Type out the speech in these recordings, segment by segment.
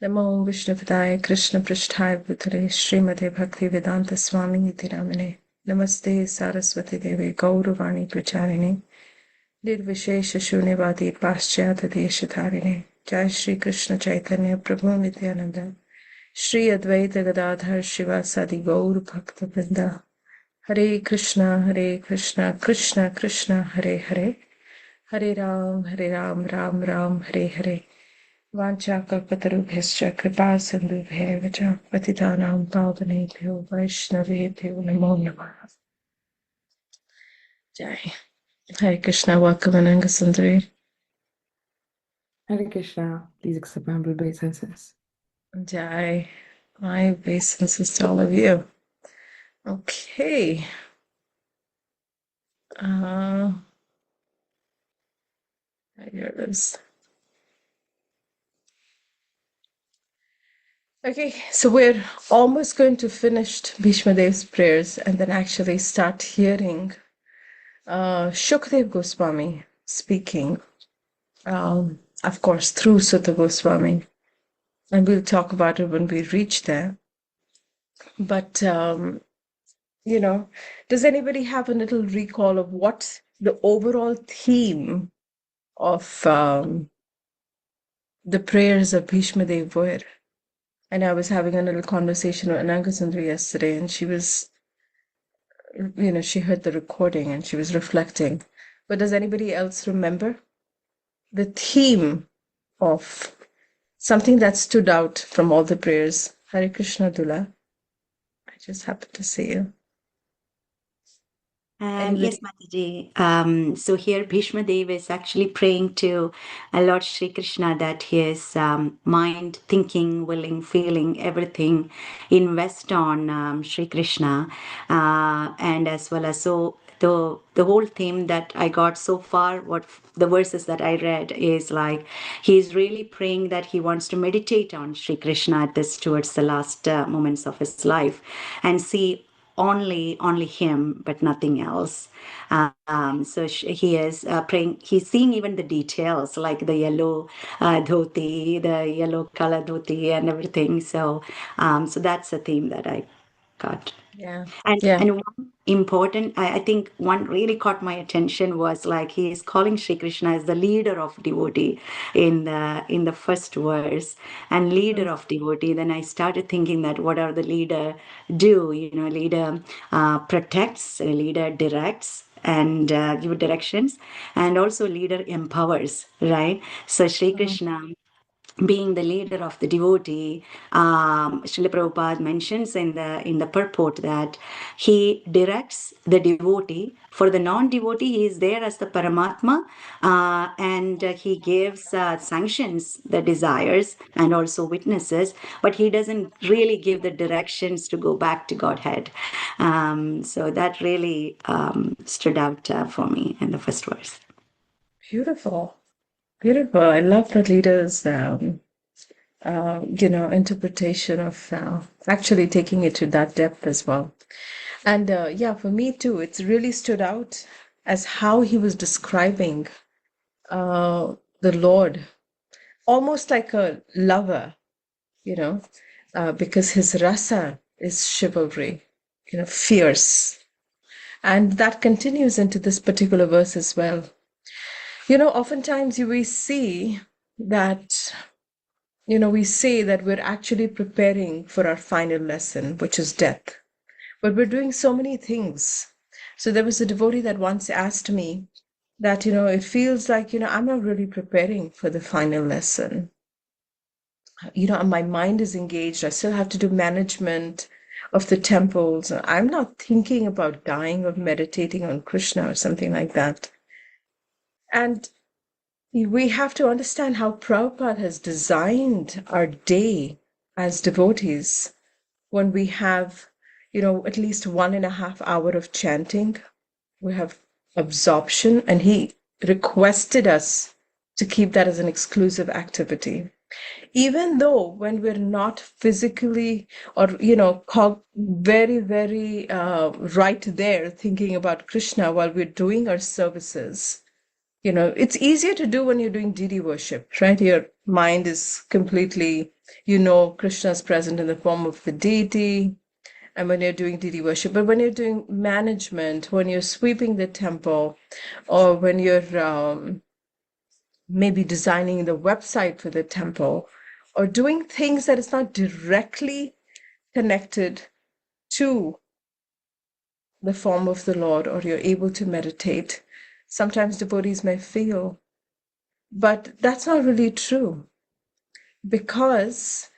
नमो विष्णुपदाय कृष्णपृष्ठाय भूतले श्रीमते भक्तिवेदांत स्वामी इति नामिने नमस्ते सारस्वती देवे गौरवाणी प्रचारिणे निर्विशेष शून्यवादी पाश्चात्य देशधारिणे जय श्री कृष्ण चैतन्य प्रभु नित्यानंद श्री अद्वैत गदाधर शिवासादि गौर भक्त वृंदा हरे कृष्णा कृष्ण कृष्ण हरे हरे हरे राम राम राम हरे हरे वाञ्छाकल्पतरुभ्यश्च कृपा सिन्धुभ्येव च पतितानां पावनेभ्यो वैष्णवेभ्यो नमो नमः. Jai. Hare Krishna, welcome Ananga Sundari. Hare Krishna, please accept my humble obeisances. Jai. My obeisances to all of you. Okay. Here it is. Okay, so we're almost going to finish Bhishma Dev's prayers and then actually start hearing Shukdev Goswami speaking, of course, through Sutta Goswami. And we'll talk about it when we reach there. But, does anybody have a little recall of what the overall theme of the prayers of Bhishma Dev were? And I was having a little conversation with Ananga Sundari yesterday, and she was, she heard the recording and she was reflecting. But does anybody else remember the theme of something that stood out from all the prayers? Hare Krishna Dula. I just happened to see you. Yes, Mataji. So here Bhishma Dev is actually praying to Lord Shri Krishna that his mind, thinking, willing, feeling, everything invest on Shri Krishna, and as well as so the whole theme that I got so far, what the verses that I read is like he's really praying that he wants to meditate on Shri Krishna at this towards the last moments of his life and see only him but nothing else. So he is praying, he's seeing even the details like the yellow dhoti, the yellow color dhoti and everything. So that's a theme that I got. Yeah. And one important, I think one really caught my attention was like he is calling Sri Krishna as the leader of devotee in the first verse, and leader of devotee. Then I started thinking that what are the leader do? Leader protects, leader directs and give directions, and also leader empowers, right? So Sri Krishna being the leader of the devotee, Srila Prabhupada mentions in the purport that he directs the devotee. For the non-devotee, he is there as the Paramatma, and he gives sanctions the desires and also witnesses, but he doesn't really give the directions to go back to Godhead. So that really stood out for me in the first verse. Beautiful. Beautiful. I love the leader's, interpretation of actually taking it to that depth as well. And for me too, it's really stood out as how he was describing the Lord, almost like a lover, because his rasa is chivalry, fierce. And that continues into this particular verse as well. Oftentimes we see that, we say that we're actually preparing for our final lesson, which is death. But we're doing so many things. So there was a devotee that once asked me that, it feels like, I'm not really preparing for the final lesson. My mind is engaged. I still have to do management of the temples. I'm not thinking about dying or meditating on Krishna or something like that. And we have to understand how Prabhupada has designed our day as devotees when we have, at least 1.5 hour of chanting. We have absorption, and he requested us to keep that as an exclusive activity. Even though when we're not physically or, very, very right there thinking about Krishna while we're doing our services, It's easier to do when you're doing deity worship, right? Your mind is completely, Krishna's present in the form of the deity, and when you're doing deity worship. But when you're doing management, when you're sweeping the temple, or when you're maybe designing the website for the temple, or doing things that is not directly connected to the form of the Lord, or you're able to meditate, sometimes devotees may feel, but that's not really true, because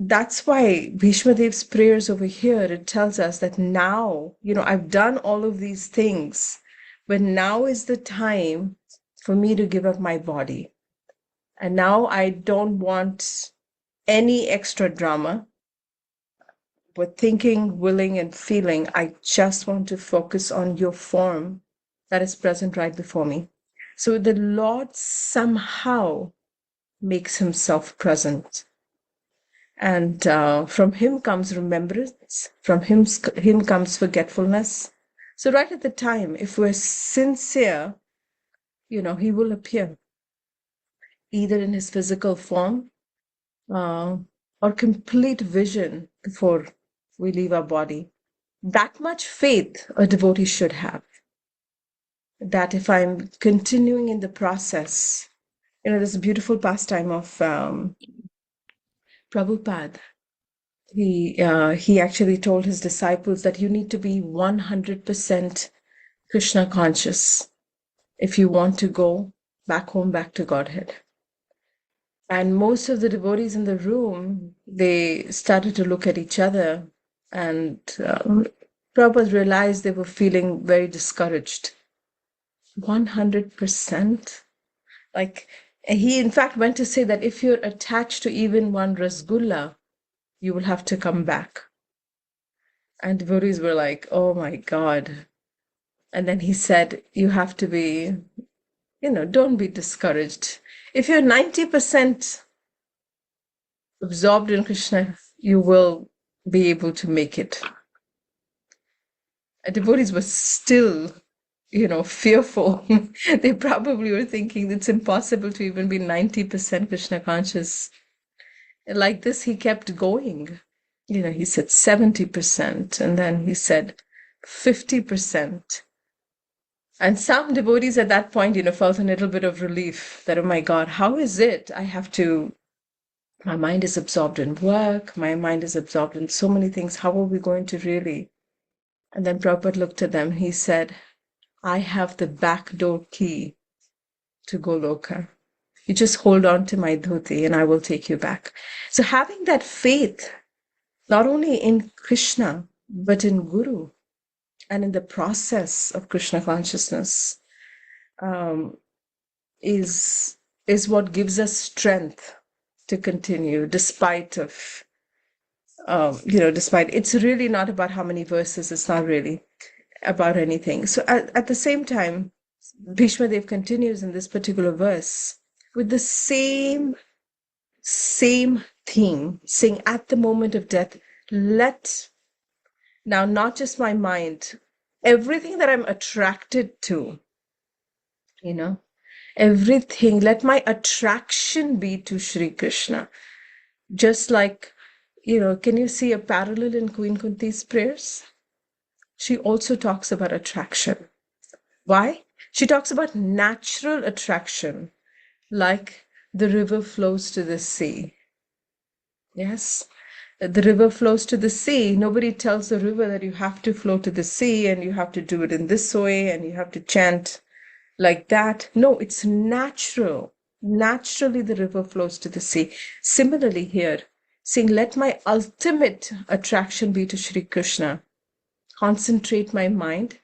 that's why Bhishma Dev's prayers over here, it tells us that now, I've done all of these things, but now is the time for me to give up my body. And now I don't want any extra drama. But thinking, willing, and feeling, I just want to focus on your form that is present right before me. So the Lord somehow makes himself present. And from him comes remembrance, from him comes forgetfulness. So right at the time, if we're sincere, he will appear either in his physical form uh, or complete vision before we leave our body. That much faith a devotee should have, that if I'm continuing in the process, there's a beautiful pastime of Prabhupada. He actually told his disciples that you need to be 100% Krishna conscious if you want to go back home, back to Godhead. And most of the devotees in the room, they started to look at each other, and Prabhupada realized they were feeling very discouraged. 100%. Like, he in fact went to say that if you're attached to even one rasgulla, you will have to come back. And devotees were like, oh my God. And then he said, you have to be, don't be discouraged. If you're 90% absorbed in Krishna, you will be able to make it. And devotees were still, fearful. They probably were thinking it's impossible to even be 90% Krishna conscious. Like this, he kept going. He said 70%, and then he said 50%. And some devotees at that point, felt a little bit of relief that, oh my God, how is it? My mind is absorbed in work, my mind is absorbed in so many things. How are we going to really? And then Prabhupada looked at them. He said, I have the back door key to Goloka. You just hold on to my dhoti and I will take you back. So having that faith, not only in Krishna, but in Guru and in the process of Krishna consciousness, is what gives us strength to continue despite it's really not about how many verses. It's not really about anything. So at the same time, Bhishma Dev continues in this particular verse with the same theme, saying, at the moment of death, now not just my mind, everything that I'm attracted to, everything, let my attraction be to Sri Krishna. Just like, can you see a parallel in Queen Kunti's prayers? She also talks about attraction. Why? She talks about natural attraction, like the river flows to the sea. Yes, the river flows to the sea. Nobody tells the river that you have to flow to the sea and you have to do it in this way and you have to chant like that. No, it's natural. Naturally, the river flows to the sea. Similarly, here, saying, let my ultimate attraction be to Sri Krishna. Concentrate my mind.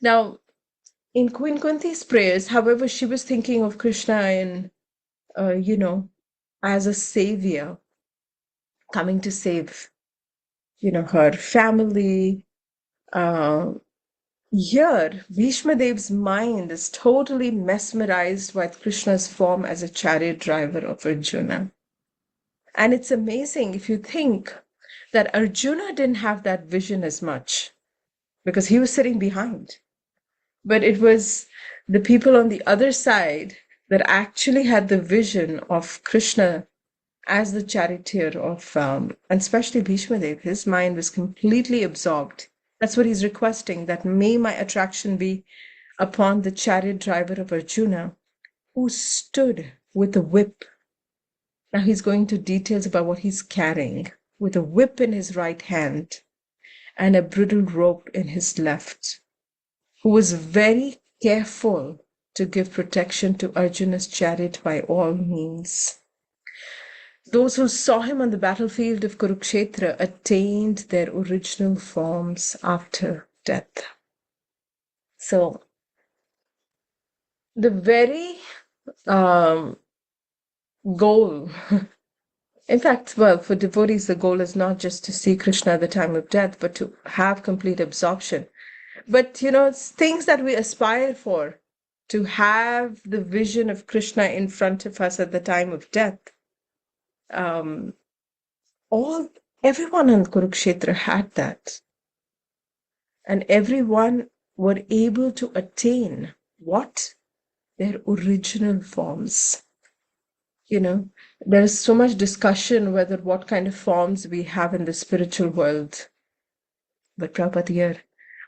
Now, in Queen Kunti's prayers, however, she was thinking of Krishna in, as a savior coming to save, her family. Here, Bhishma Dev's mind is totally mesmerized with Krishna's form as a chariot driver of Arjuna. And it's amazing if you think that Arjuna didn't have that vision as much because he was sitting behind. But it was the people on the other side that actually had the vision of Krishna as the charioteer of, and especially Bhishma Dev, his mind was completely absorbed. That's what he's requesting, that may my attraction be upon the chariot driver of Arjuna, who stood with a whip. Now he's going to details about what he's carrying, with a whip in his right hand and a bridle rope in his left, who was very careful to give protection to Arjuna's chariot by all means. Those who saw him on the battlefield of Kurukshetra attained their original forms after death. So, the very goal, in fact, well, for devotees, the goal is not just to see Krishna at the time of death, but to have complete absorption. But, it's things that we aspire for, to have the vision of Krishna in front of us at the time of death. Everyone in Kurukshetra had that. And everyone were able to attain what? Their original forms. There is so much discussion whether what kind of forms we have in the spiritual world. But Prabhupada here,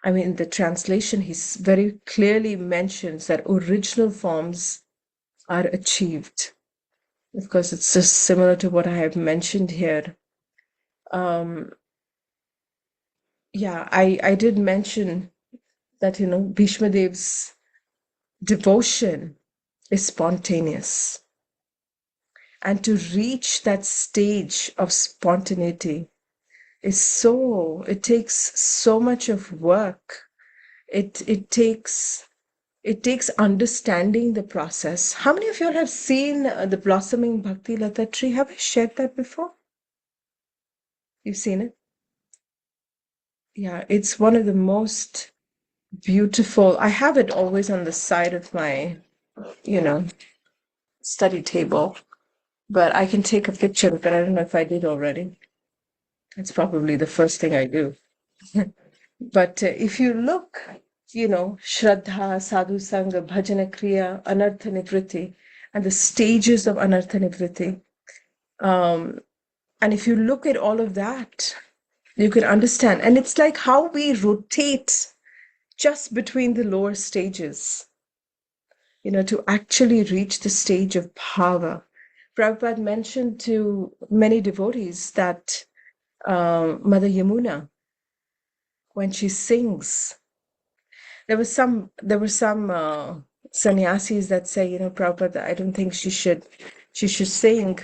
in the translation, he very clearly mentions that original forms are achieved. Of course, it's just similar to what I have mentioned here. I did mention that, Bhishma Dev's devotion is spontaneous. And to reach that stage of spontaneity it takes so much of work. It takes understanding the process. How many of you all have seen the blossoming Bhakti Lata tree? Have I shared that before? You've seen it? Yeah, it's one of the most beautiful. I have it always on the side of my, study table, but I can take a picture of it. I don't know if I did already. It's probably the first thing I do. But if you look, Shraddha, Sadhu Sangha, Bhajana Kriya, Anartha Nivritti, and the stages of Anartha Nivritti, and if you look at all of that, you can understand. And it's like how we rotate just between the lower stages, to actually reach the stage of bhava. Prabhupada mentioned to many devotees that Mother Yamuna, when she sings, there were some sannyasis that say, Prabhupada, I don't think she should sing.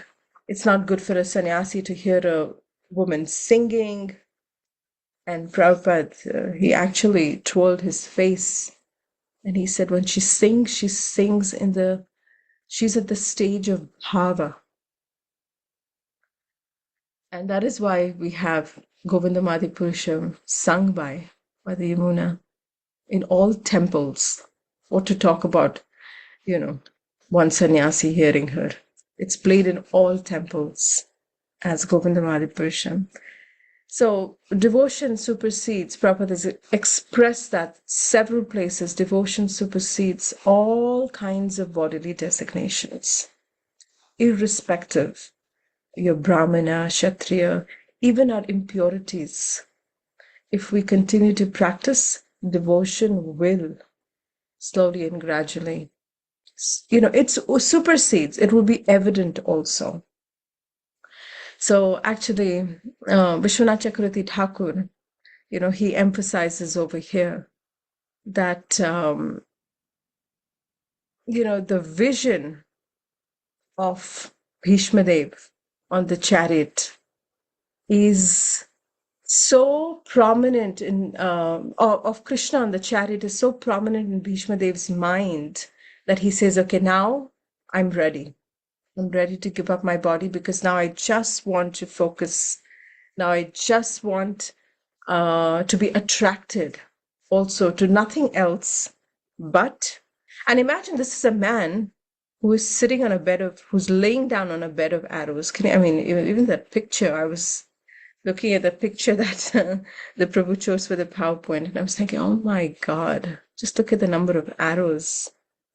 It's not good for a sannyasi to hear a woman singing. And Prabhupada, he actually twirled his face and he said, when she sings, she's at the stage of bhava. And that is why we have Govindamadi Purusham sung by Mother Yamuna in all temples. What to talk about, one sannyasi hearing her. It's played in all temples as Govindamadi Purusham. So devotion supersedes, Prabhupada has expressed that several places, devotion supersedes all kinds of bodily designations, irrespective, your Brahmana, Kshatriya, even our impurities. If we continue to practice, devotion will slowly and gradually, it supersedes, it will be evident also. So actually, Vishwanath Chakravarti Thakur, he emphasizes over here that, the vision of Bhishma Dev on the chariot is so prominent of Krishna on the chariot is so prominent in Bhishma Dev's mind that he says, okay, now I'm ready. I'm ready to give up my body because now I just want to focus. Now I just want to be attracted also to nothing else but, and imagine this is a man who is sitting on who's laying down on a bed of arrows. Even that picture, I was looking at the picture that the Prabhu chose for the PowerPoint, and I was thinking, oh my God, just look at the number of arrows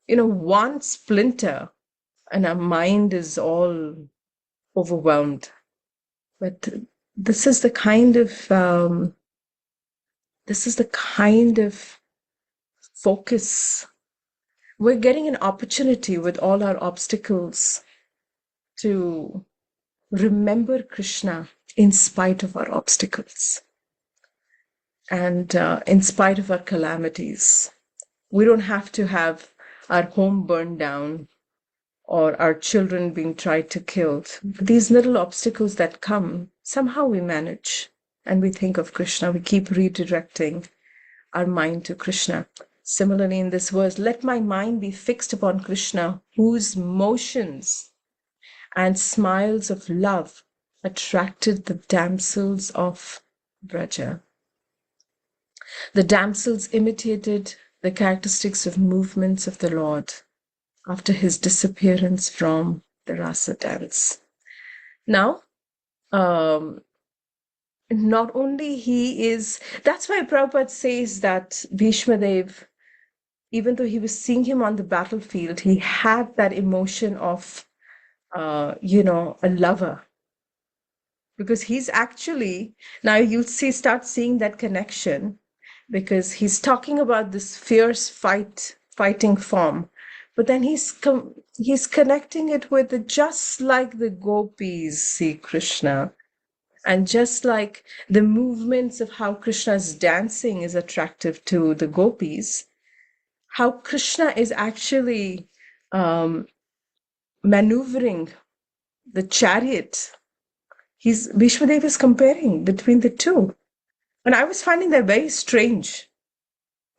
one splinter and our mind is all overwhelmed. But this is the kind of focus. We're getting an opportunity with all our obstacles to remember Krishna in spite of our obstacles and in spite of our calamities. We don't have to have our home burned down or our children being tried to kill. These little obstacles that come, somehow we manage and we think of Krishna. We keep redirecting our mind to Krishna. Similarly, in this verse, let my mind be fixed upon Krishna, whose motions and smiles of love attracted the damsels of Braja. The damsels imitated the characteristics of movements of the Lord after his disappearance from the Rasa dance. Now, not only that's why Prabhupada says that Bhishma Dev, even though he was seeing him on the battlefield, he had that emotion of, a lover. Because he's actually, now you'll start seeing that connection, because he's talking about this fierce fighting form, but then he's connecting it with just like the gopis see Krishna, and just like the movements of how Krishna's dancing is attractive to the gopis, how Krishna is actually maneuvering the chariot. Bhishmadev is comparing between the two. And I was finding that very strange.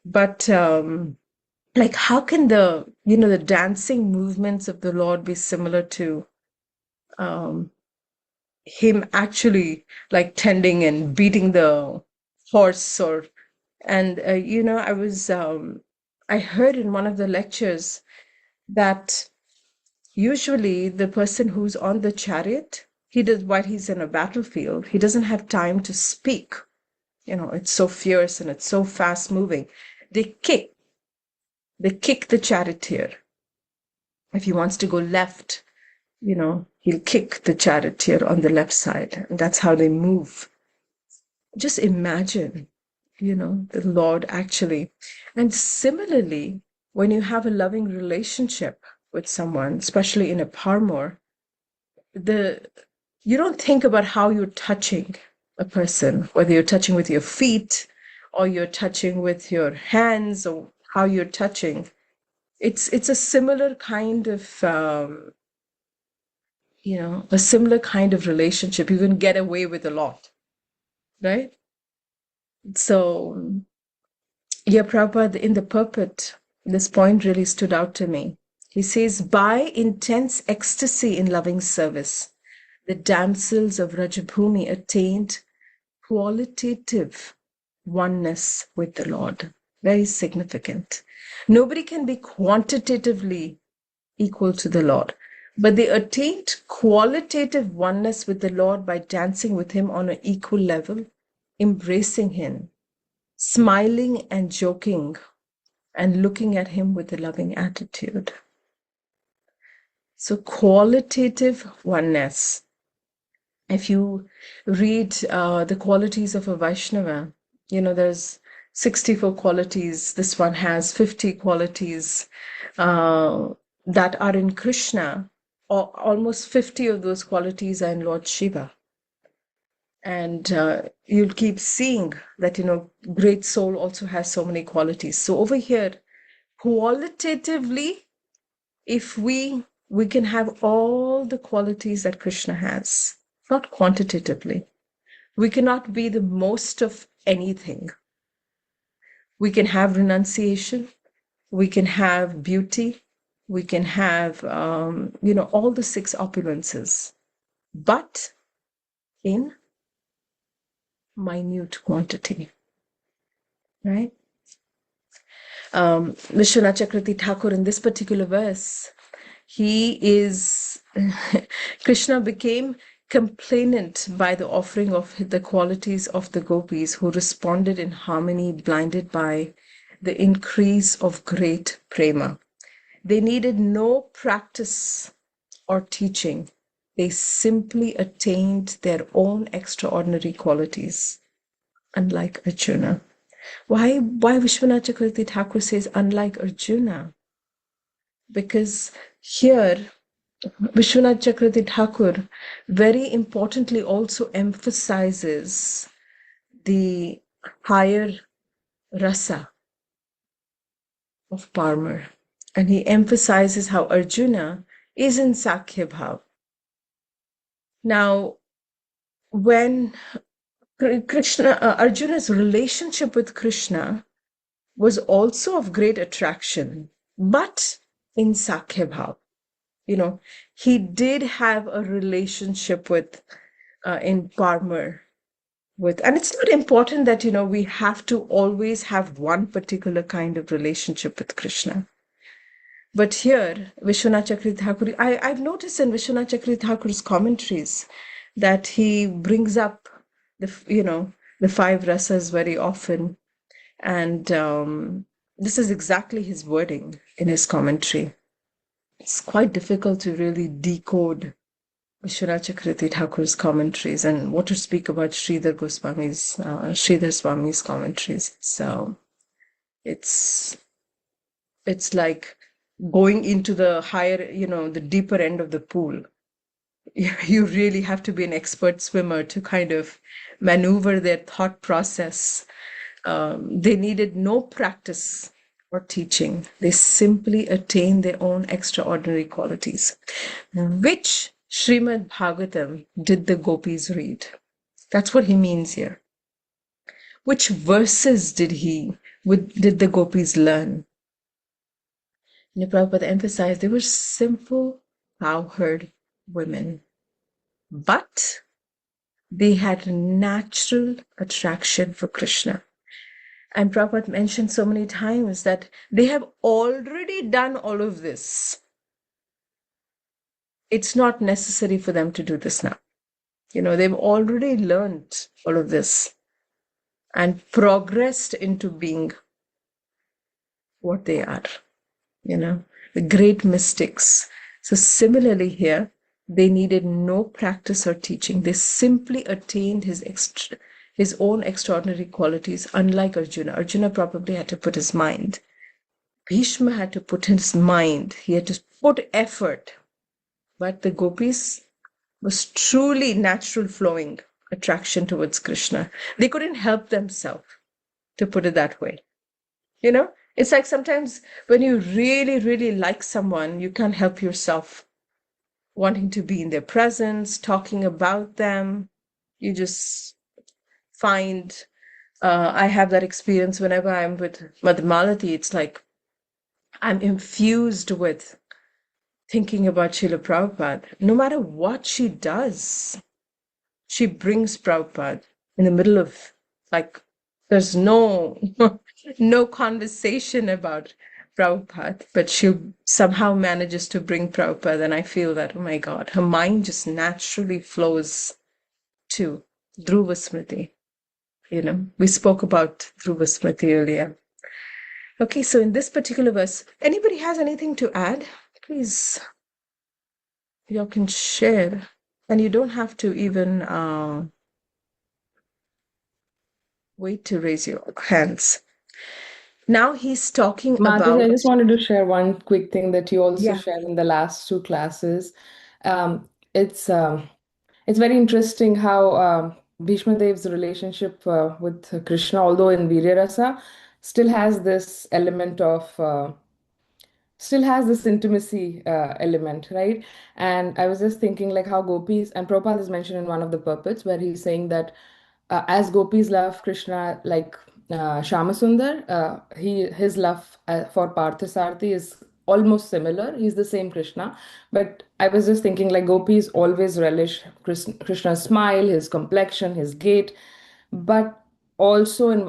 But how can the dancing movements of the Lord be similar to him actually like tending and beating the horse? I heard in one of the lectures that usually the person who's on the chariot, while he's in a battlefield, he doesn't have time to speak. It's so fierce and it's so fast moving. They kick the charioteer. If he wants to go left, he'll kick the charioteer on the left side. And that's how they move. Just imagine, the Lord actually. And similarly, when you have a loving relationship with someone, especially in a parmor, you don't think about how you're touching a person, whether you're touching with your feet or you're touching with your hands or how you're touching. It's a similar kind of a similar kind of relationship. You can get away with a lot, right? So yeah, Prabhupada, in the purport, this point really stood out to me. He says, by intense ecstasy in loving service, the damsels of Rajabhumi attained qualitative oneness with the Lord. Very significant. Nobody can be quantitatively equal to the Lord, but they attained qualitative oneness with the Lord by dancing with him on an equal level, embracing him, smiling and joking, and looking at him with a loving attitude. So qualitative oneness. If you read the qualities of a Vaishnava, there's 64 qualities. This one has 50 qualities that are in Krishna. Almost 50 of those qualities are in Lord Shiva. And you'll keep seeing that, great soul also has so many qualities. So over here, qualitatively, if we can have all the qualities that Krishna has, not quantitatively. We cannot be the most of anything. We can have renunciation. We can have beauty. We can have, all the 6 opulences, but in minute quantity, right? Vishwanath Chakravarti Thakur, in this particular verse, Krishna became complainant by the offering of the qualities of the gopis, who responded in harmony, blinded by the increase of great prema. They needed no practice or teaching. They simply attained their own extraordinary qualities, unlike Arjuna. Why Vishwanath Chakravarti Thakur says unlike Arjuna? Because here Vishwanath Chakravarti Thakur very importantly also emphasizes the higher rasa of Parmar. And he emphasizes how Arjuna is in Sakhya Bhav. Now, when Arjuna's relationship with Krishna was also of great attraction, but in Sakhya Bhav. He did have a relationship with, in Parmar, and it's not important that, we have to always have one particular kind of relationship with Krishna. But here, Vishwanath Chakravarti Thakur, I've noticed in Vishwanath Chakravarti Thakur's commentaries that he brings up the five rasas very often. And this is exactly his wording in his commentary. It's quite difficult to really decode Vishwanath Chakravarti Thakur's commentaries, and what to speak about Sridhar Swami's commentaries. So it's like going into the higher, the deeper end of the pool. You really have to be an expert swimmer to kind of maneuver their thought process. They needed no practice or teaching. They simply attained their own extraordinary qualities, which Srimad Bhagavatam did the gopis read. That's what he means here. Which verses did the gopis learn? Prabhupada emphasized they were simple cowherd women, but they had natural attraction for Krishna. And Prabhupada mentioned so many times that they have already done all of this. It's not necessary for them to do this now. They've already learned all of this and progressed into being what they are, the great mystics. So similarly here, they needed no practice or teaching. They simply attained his own extraordinary qualities, unlike Arjuna. Arjuna probably had to put his mind. Bhishma had to put his mind. He had to put effort. But the gopis was truly natural flowing attraction towards Krishna. They couldn't help themselves, to put it that way. It's like sometimes when you really, really like someone, you can't help yourself wanting to be in their presence, talking about them. You just find, I have that experience whenever I'm with Madhmalati. It's like I'm infused with thinking about Srila Prabhupada. No matter what she does, she brings Prabhupada in the middle of, like, there's no no conversation about Prabhupada, but she somehow manages to bring Prabhupada, and I feel that, oh my God, her mind just naturally flows to Dhruva Smriti. We spoke about Dhruva Smriti earlier. Okay, so in this particular verse, anybody has anything to add? Please, you can share, and you don't have to even wait to raise your hands. Now he's talking Mataji, about. I just wanted to share one quick thing that you also Yeah. shared in the last two classes. Um, it's um, it's very interesting how Bhishma Dev's relationship with Krishna, although in Virya Rasa, still has this element of still has this intimacy element, right? And I was just thinking like how gopis, and Prabhupada is mentioned in one of the purports where he's saying that as gopis love Krishna like Shama Sundar, his love for Parthasarthi is almost similar. He's the same Krishna. But I was just thinking like gopis always relish Krishna's smile, his complexion, his gait. But also in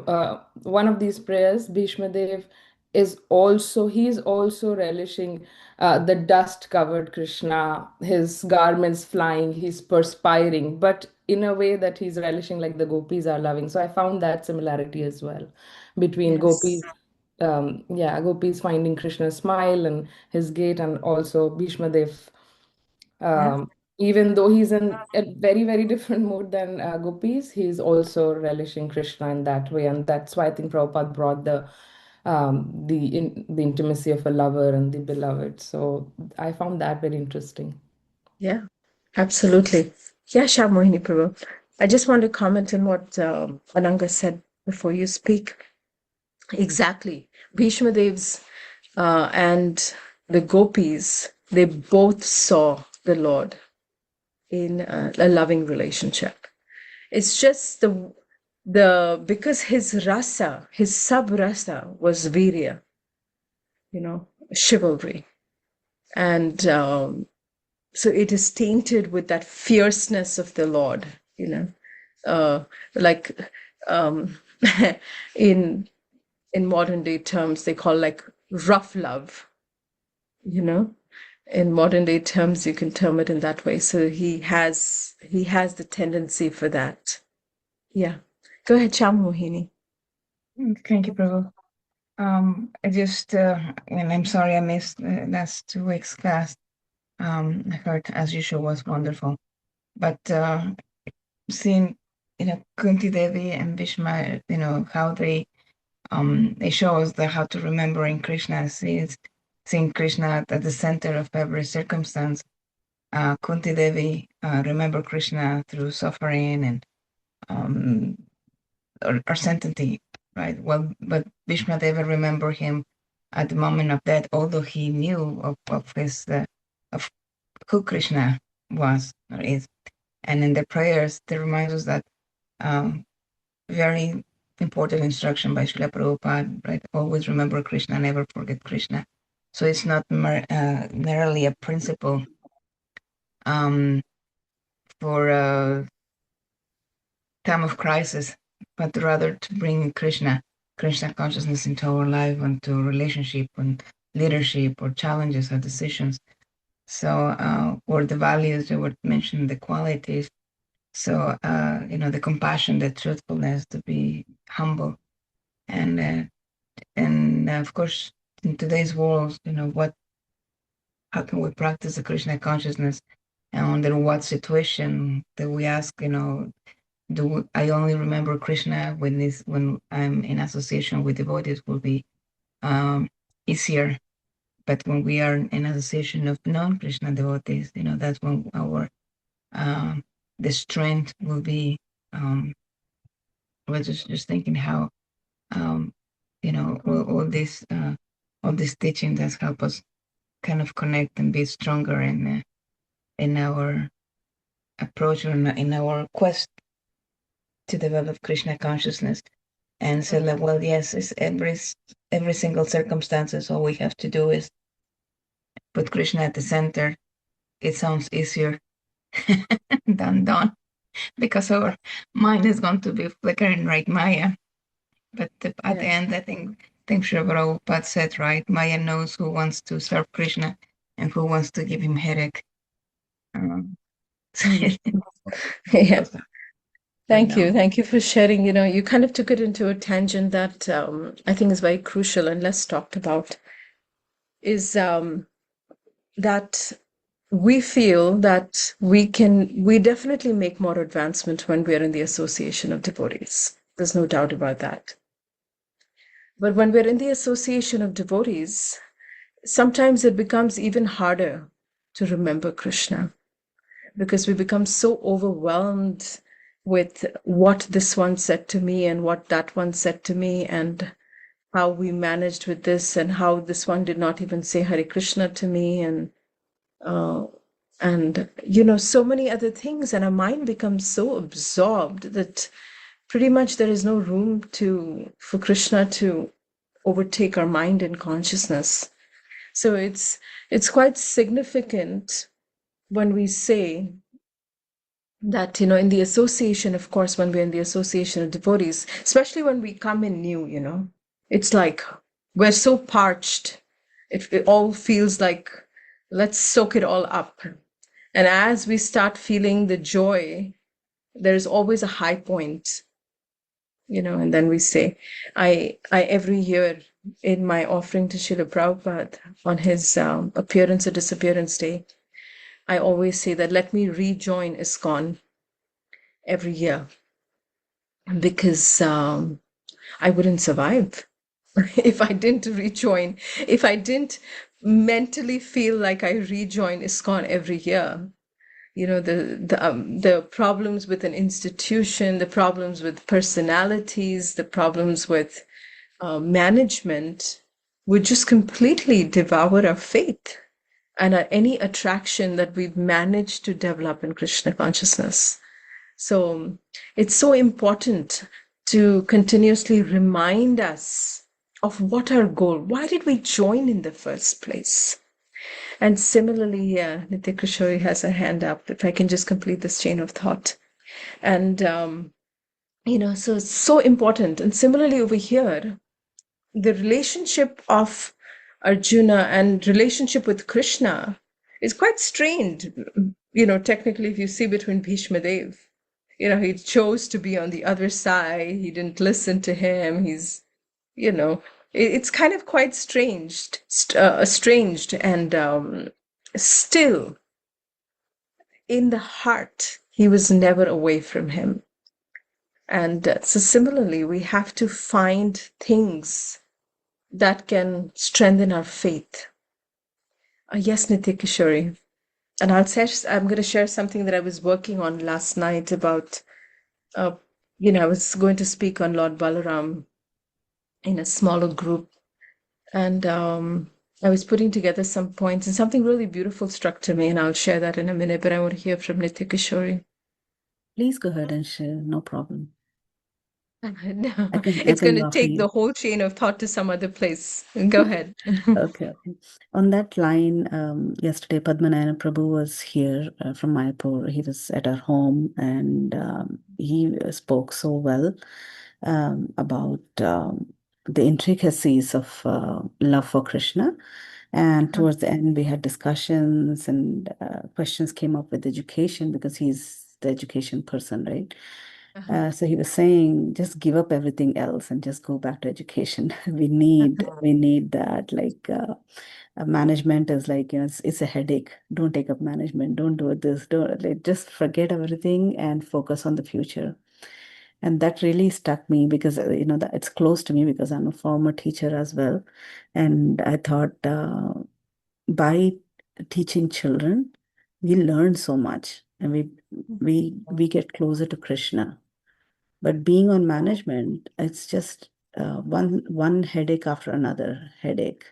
one of these prayers, Bhishma Dev he's also relishing the dust covered Krishna, his garments flying, he's perspiring, but in a way that he's relishing like the gopis are loving. So I found that similarity as well between Yes. gopis Gopis finding Krishna's smile and his gait, and also Bhishma Dev, Yeah. even though he's in a very, very different mood than Gopis, he's also relishing Krishna in that way. And that's why I think Prabhupada brought the intimacy of a lover and the beloved. So I found that very interesting. Yeah, absolutely. Yeah, Mohini Prabhu. I just want to comment on what Ananga said before you speak. Exactly. Bhishma Dev's and the gopis, they both saw the Lord in a loving relationship. It's just the because his rasa, his sub rasa was virya, chivalry, and so it is tainted with that fierceness of the Lord, uh, like um, in in modern day terms they call like rough love, you know. In modern day terms, you can term it in that way. So he has the tendency for that. Yeah. Go ahead, Cham Mohini. Thank you, Prabhu. I just, and I'm sorry I missed last 2 weeks class. I heard, as usual, was wonderful. But seeing, Kunti Devi and Bhishma, how they show us how to remember in Krishna, seeing Krishna at the center of every circumstance. Kunti Devi remember Krishna through suffering and or sanctity, right? Well, but Bhishma Deva remember him at the moment of death, although he knew of his of who Krishna was or is. And in the prayers, they remind us that very important instruction by Srila Prabhupada, right? Always remember Krishna, never forget Krishna. So it's not merely a principle for time of crisis, but rather to bring Krishna consciousness into our life and to relationship and leadership or challenges or decisions. So, or the values that were mentioned, the qualities. So, the compassion, the truthfulness, to be humble, and of course, in today's world, how can we practice the Krishna consciousness, and under what situation that we ask, do I only remember Krishna when I'm in association with devotees will be easier, but when we are in association of non-Krishna devotees, that's when our the strength will be. I was just thinking how all this teaching does help us kind of connect and be stronger in our approach or in our quest to develop Krishna consciousness. And so, like, well, yes, it's every single circumstances. All we have to do is put Krishna at the center. It sounds easier than done because our mind is going to be flickering, right, Maya? But at the end, I think Sri Prabhupada said, right, Maya knows who wants to serve Krishna and who wants to give him headache. Yeah. Thank you. Thank you for sharing. You kind of took it into a tangent that I think is very crucial and less talked about, is that we feel that we definitely make more advancement when we're in the association of devotees. There's no doubt about that. But when we're in the association of devotees, sometimes it becomes even harder to remember Krishna because we become so overwhelmed with what this one said to me and what that one said to me and how we managed with this and how this one did not even say Hare Krishna to me uh, and so many other things, and our mind becomes so absorbed that pretty much there is no room for Krishna to overtake our mind and consciousness. So it's quite significant when we say that, in the association, of course, when we're in the association of devotees, especially when we come in new, it's like we're so parched. It all feels like let's soak it all up. And as we start feeling the joy, there's always a high point, and then we say, I every year in my offering to Srila Prabhupada on his appearance or disappearance day, I always say that let me rejoin ISKCON every year because I wouldn't survive if I didn't rejoin, if I didn't mentally feel like I rejoin ISKCON every year. You know, the problems with an institution, the problems with personalities, the problems with management would just completely devour our faith and any attraction that we've managed to develop in Krishna consciousness. So it's so important to continuously remind us of what our goal, why did we join in the first place? And similarly, yeah, Nitya Kishori has her hand up. If I can just complete this chain of thought. And, so it's so important. And similarly over here, the relationship of Arjuna and relationship with Krishna is quite strained. Technically, if you see between Bhishma Dev, he chose to be on the other side. He didn't listen to him. It's kind of quite estranged, and still in the heart, he was never away from him. And so similarly, we have to find things that can strengthen our faith. Yes, Nitya Kishori. And I'm going to share something that I was working on last night about, I was going to speak on Lord Balaram in a smaller group. And I was putting together some points, and something really beautiful struck to me, and I'll share that in a minute, but I want to hear from Nitya Kishori. Please go ahead and share, no problem. No, I it's can going to offer take you. the whole chain of thought to some other place. Go ahead. Okay. On that line, yesterday Padmanayana Prabhu was here from Mayapur. He was at our home, and he spoke so well about the intricacies of love for Krishna. And towards the end, we had discussions, and questions came up with education because he's the education person, right? So he was saying, just give up everything else and just go back to education. we need that. Like management is like, it's a headache. Don't take up management. Don't do this. Don't like, just forget everything and focus on the future. And that really stuck me because that it's close to me because I'm a former teacher as well. And I thought by teaching children, we learn so much, and we get closer to Krishna. But being on management, it's just one headache after another headache,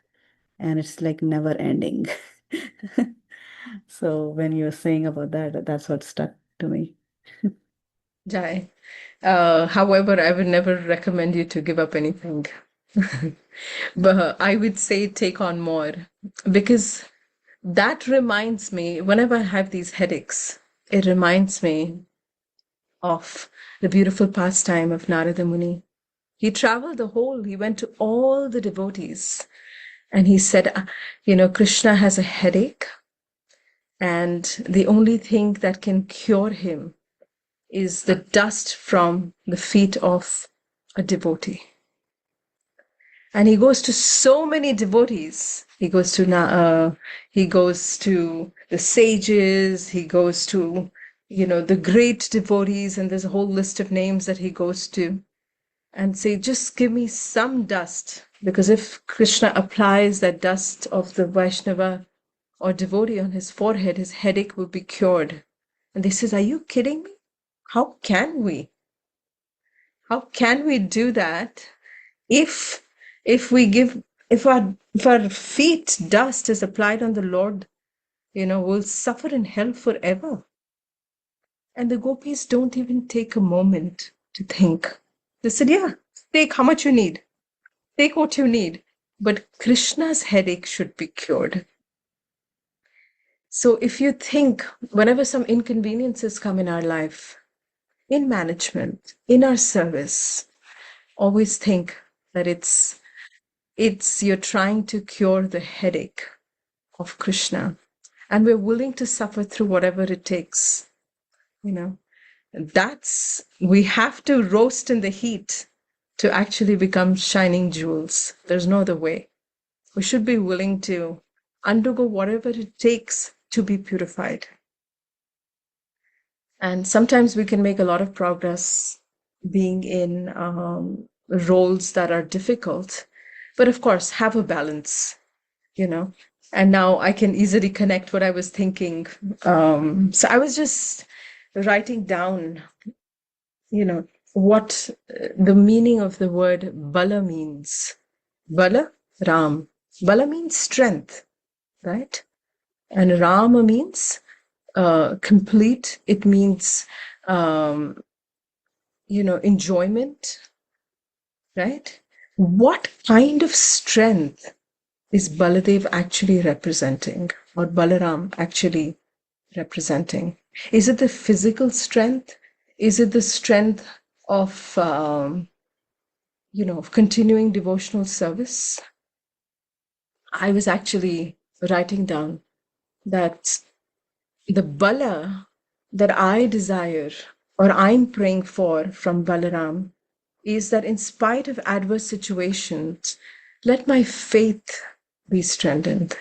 and it's like never ending. So when you're saying about that, that's what stuck to me. Jai. However, I would never recommend you to give up anything. But I would say take on more, because that reminds me, whenever I have these headaches, it reminds me of the beautiful pastime of Narada Muni. He went to all the devotees, and he said, Krishna has a headache, and the only thing that can cure him is the dust from the feet of a devotee. And he goes to so many devotees. He goes to the sages. He goes to the great devotees, and there's a whole list of names that he goes to, and say, just give me some dust, because if Krishna applies that dust of the Vaishnava or devotee on his forehead, his headache will be cured. And they says, are you kidding me? How can we? How can we do that if our feet dust is applied on the Lord, we'll suffer in hell forever. And the gopis don't even take a moment to think. They said, yeah, take how much you need. Take what you need. But Krishna's headache should be cured. So if you think, whenever some inconveniences come in our life, in management, in our service, always think that it's you're trying to cure the headache of Krishna, and we're willing to suffer through whatever it takes. We have to roast in the heat to actually become shining jewels. There's no other way. We should be willing to undergo whatever it takes to be purified. And sometimes we can make a lot of progress being in roles that are difficult. But of course, have a balance, you know. And now I can easily connect what I was thinking. So I was just writing down, what the meaning of the word bala means. Bala, Ram. Bala means strength, right? And Rama means complete. It means, enjoyment, right? What kind of strength is Baladev actually representing, or Balaram actually representing? Is it the physical strength? Is it the strength of, of continuing devotional service? I was actually writing down that the Bala that I desire or I'm praying for from Balaram is that in spite of adverse situations, let my faith be strengthened.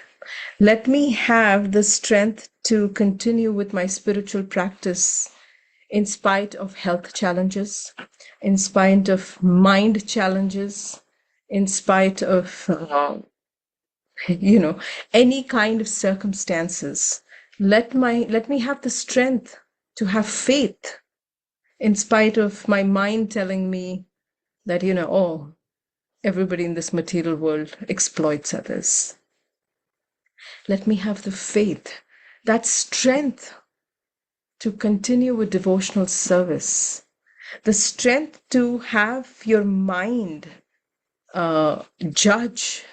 Let me have the strength to continue with my spiritual practice in spite of health challenges, in spite of mind challenges, in spite of, any kind of circumstances. Let me have the strength to have faith in spite of my mind telling me that, everybody in this material world exploits others. Let me have the faith, that strength to continue with devotional service, the strength to have your mind judge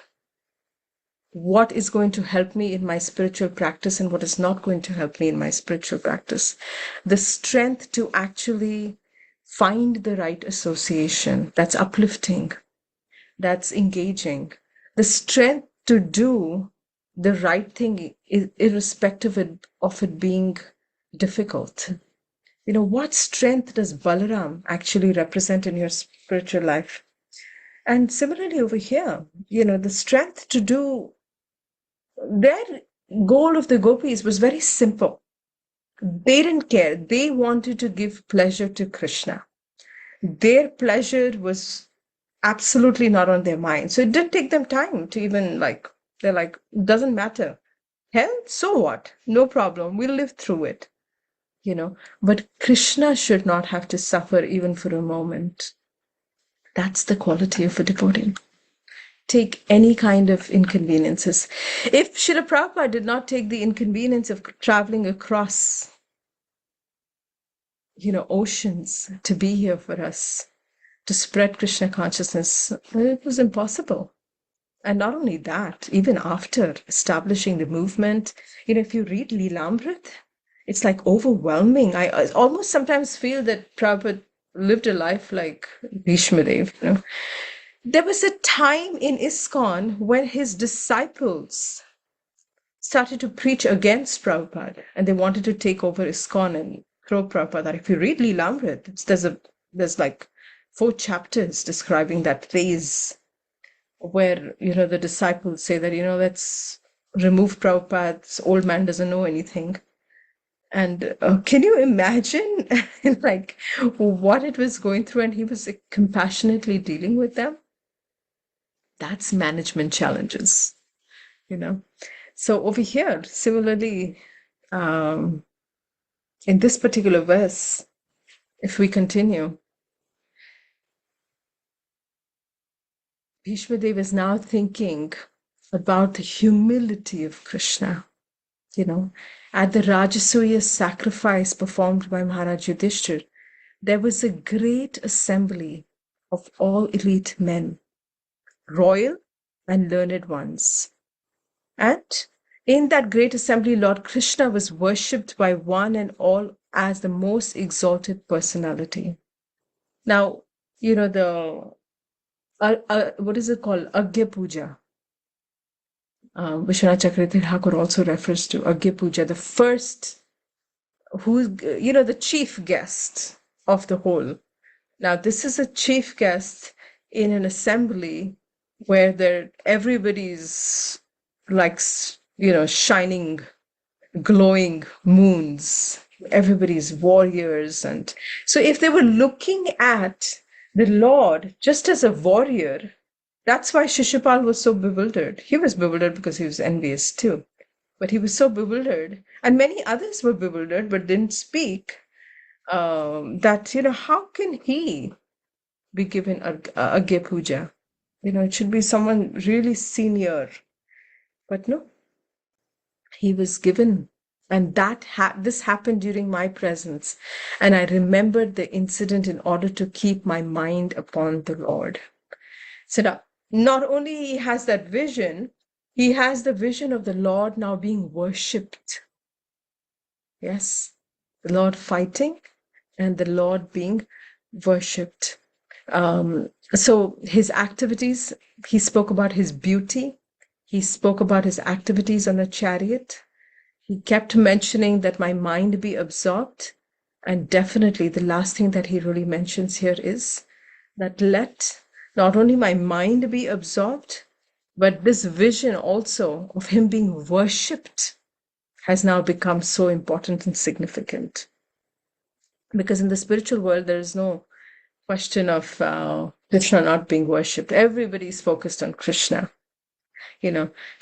what is going to help me in my spiritual practice and what is not going to help me in my spiritual practice. The strength to actually find the right association that's uplifting, that's engaging. The strength to do the right thing, irrespective of it being difficult. What strength does Balaram actually represent in your spiritual life? And similarly over here, the strength to do, their goal of the gopis was very simple. They didn't care. They wanted to give pleasure to Krishna. Their pleasure was absolutely not on their mind. So it did take them time to even they're like, doesn't matter. Hell, so what? No problem. We'll live through it. But Krishna should not have to suffer even for a moment. That's the quality of a devotee. Take any kind of inconveniences. If Srila Prabhupada did not take the inconvenience of traveling across, oceans to be here for us, to spread Krishna consciousness, it was impossible. And not only that, even after establishing the movement, if you read Leelamrit, it's like overwhelming. I almost sometimes feel that Prabhupada lived a life like Bhishma Dev. There was a time in ISKCON when his disciples started to preach against Prabhupada, and they wanted to take over ISKCON and throw Prabhupada. If you read Leelamrit, there's like 4 chapters describing that phase where the disciples say that let's remove Prabhupada. This old man doesn't know anything. And can you imagine like what it was going through, and he was compassionately dealing with them? That's management challenges, So over here, similarly, in this particular verse, if we continue, Bhishma Dev is now thinking about the humility of Krishna. At the Rajasuya sacrifice performed by Maharaj Yudhishthir, there was a great assembly of all elite men, royal and learned ones. And in that great assembly, Lord Krishna was worshipped by one and all as the most exalted personality. Now, the what is it called? Agya Puja. Vishwanath Chakravarti Thakur also refers to Agya Puja, the first, who's, the chief guest of the whole. Now, this is a chief guest in an assembly where everybody's like, shining, glowing moons. Everybody's warriors. And so if they were looking at the Lord just as a warrior, that's why Shishupal was so bewildered. He was bewildered because he was envious too. But he was so bewildered, and many others were bewildered but didn't speak. That, how can he be given a puja? It should be someone really senior. But no, he was given. And this happened during my presence. And I remembered the incident in order to keep my mind upon the Lord. So now, not only he has that vision, he has the vision of the Lord now being worshipped. Yes, the Lord fighting and the Lord being worshipped. So his activities, he spoke about his beauty. He spoke about his activities on the chariot. He kept mentioning that my mind be absorbed. And definitely the last thing that he really mentions here is that let not only my mind be absorbed, but this vision also of him being worshipped has now become so important and significant. Because in the spiritual world, there is no question of Krishna not being worshipped. Everybody is focused on Krishna.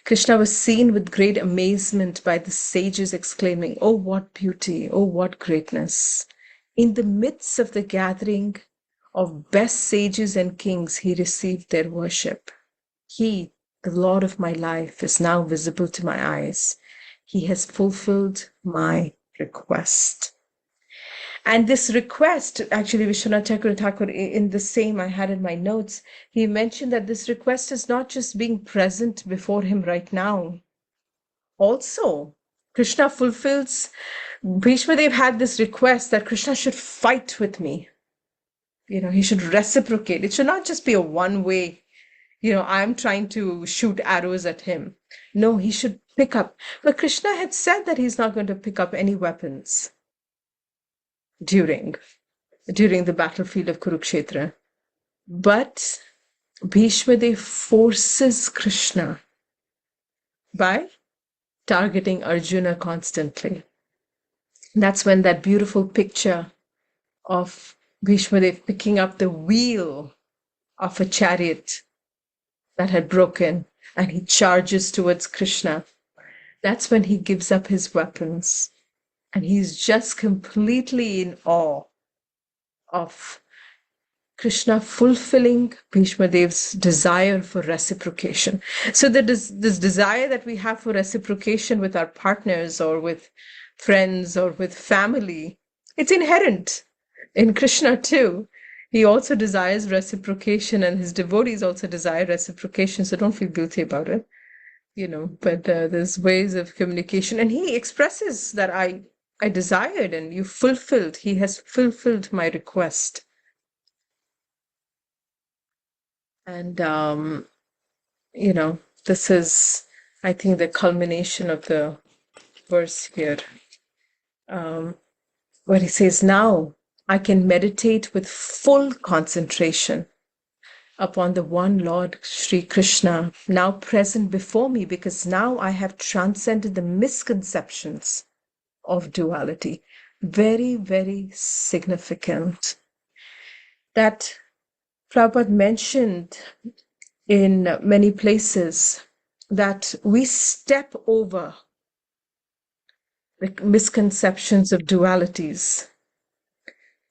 Krishna was seen with great amazement by the sages, exclaiming, "Oh, what beauty! Oh, what greatness!" In the midst of the gathering of best sages and kings, he received their worship. He, the Lord of my life, is now visible to my eyes. He has fulfilled my request. And this request, actually, Vishwanath Thakur, in the same I had in my notes, he mentioned that this request is not just being present before him right now. Also, Krishna fulfills, Bhishma Dev had this request that Krishna should fight with me. He should reciprocate. It should not just be a one-way, I'm trying to shoot arrows at him. No, he should pick up. But Krishna had said that he's not going to pick up any weapons during the battlefield of Kurukshetra. But Bhishma Dev forces Krishna by targeting Arjuna constantly. That's when that beautiful picture of Bhishma Dev picking up the wheel of a chariot that had broken and he charges towards Krishna. That's when he gives up his weapons and he's just completely in awe of Krishna fulfilling Bhishma Dev's desire for reciprocation. So this desire that we have for reciprocation with our partners or with friends or with family, it's inherent in Krishna too. He also desires reciprocation and his devotees also desire reciprocation. So don't feel guilty about it, but there's ways of communication. And he expresses that I desired and you fulfilled. He has fulfilled my request. And, this is, I think, the culmination of the verse here, where he says, "Now I can meditate with full concentration upon the one Lord Sri Krishna, now present before me, because now I have transcended the misconceptions of duality." Very, very significant. That Prabhupada mentioned in many places that we step over the misconceptions of dualities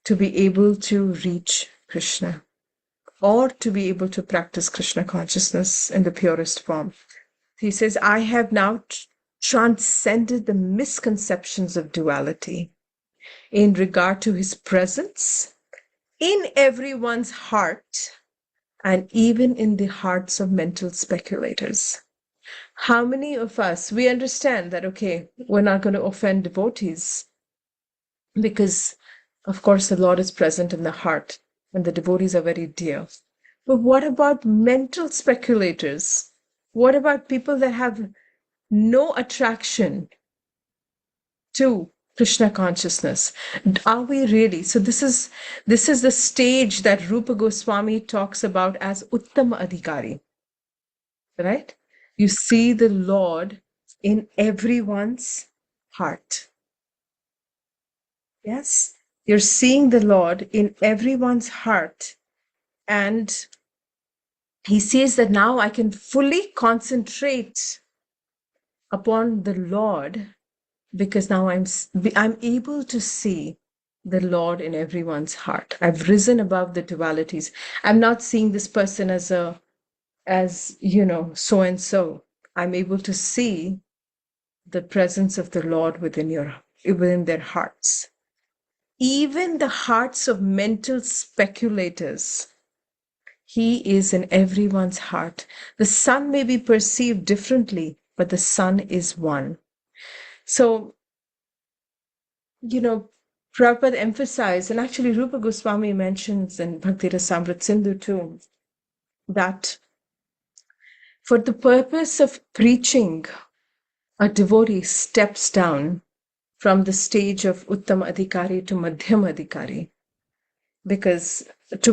to be able to reach Krishna or to be able to practice Krishna consciousness in the purest form. He says, I have now transcended the misconceptions of duality in regard to his presence in everyone's heart and even in the hearts of mental speculators. How many of us, we understand that, okay, we're not going to offend devotees because, of course, the Lord is present in the heart and the devotees are very dear. But what about mental speculators? What about people that have no attraction to Krishna consciousness. Are we really? So this is the stage that Rupa Goswami talks about as Uttama Adhikari, right? You see the Lord in everyone's heart. Yes, you're seeing the Lord in everyone's heart, and he says that now I can fully concentrate upon the Lord, because now I'm able to see the Lord in everyone's heart. I've risen above the dualities. I'm not seeing this person as so and so. I'm able to see the presence of the Lord within their hearts. Even the hearts of mental speculators, he is in everyone's heart. The sun may be perceived differently, but the sun is one. So, Prabhupada emphasized, and actually Rupa Goswami mentions in Bhakti Rasamrit Sindhu too, that for the purpose of preaching, a devotee steps down from the stage of Uttam Adhikari to Madhyam Adhikari,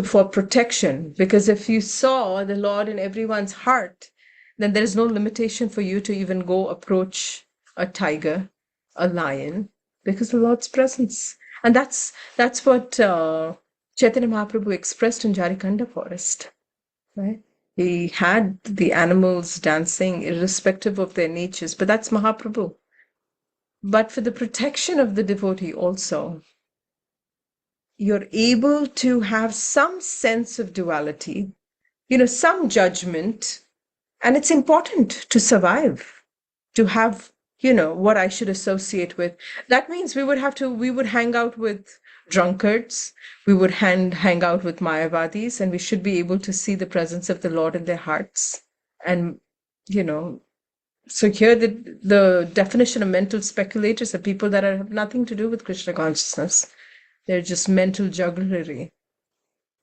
for protection. Because if you saw the Lord in everyone's heart, then there is no limitation for you to even go approach a tiger, a lion, because the Lord's presence. And that's what Chaitanya Mahaprabhu expressed in Jarikanda forest, right? He had the animals dancing irrespective of their natures, but that's Mahaprabhu. But for the protection of the devotee also, you're able to have some sense of duality, some judgment, and it's important to survive, to have, what I should associate with. That means we would hang out with drunkards, we would hang out with Mayavadis, and we should be able to see the presence of the Lord in their hearts. And, so here the definition of mental speculators are people that have nothing to do with Krishna consciousness. They're just mental jugglery.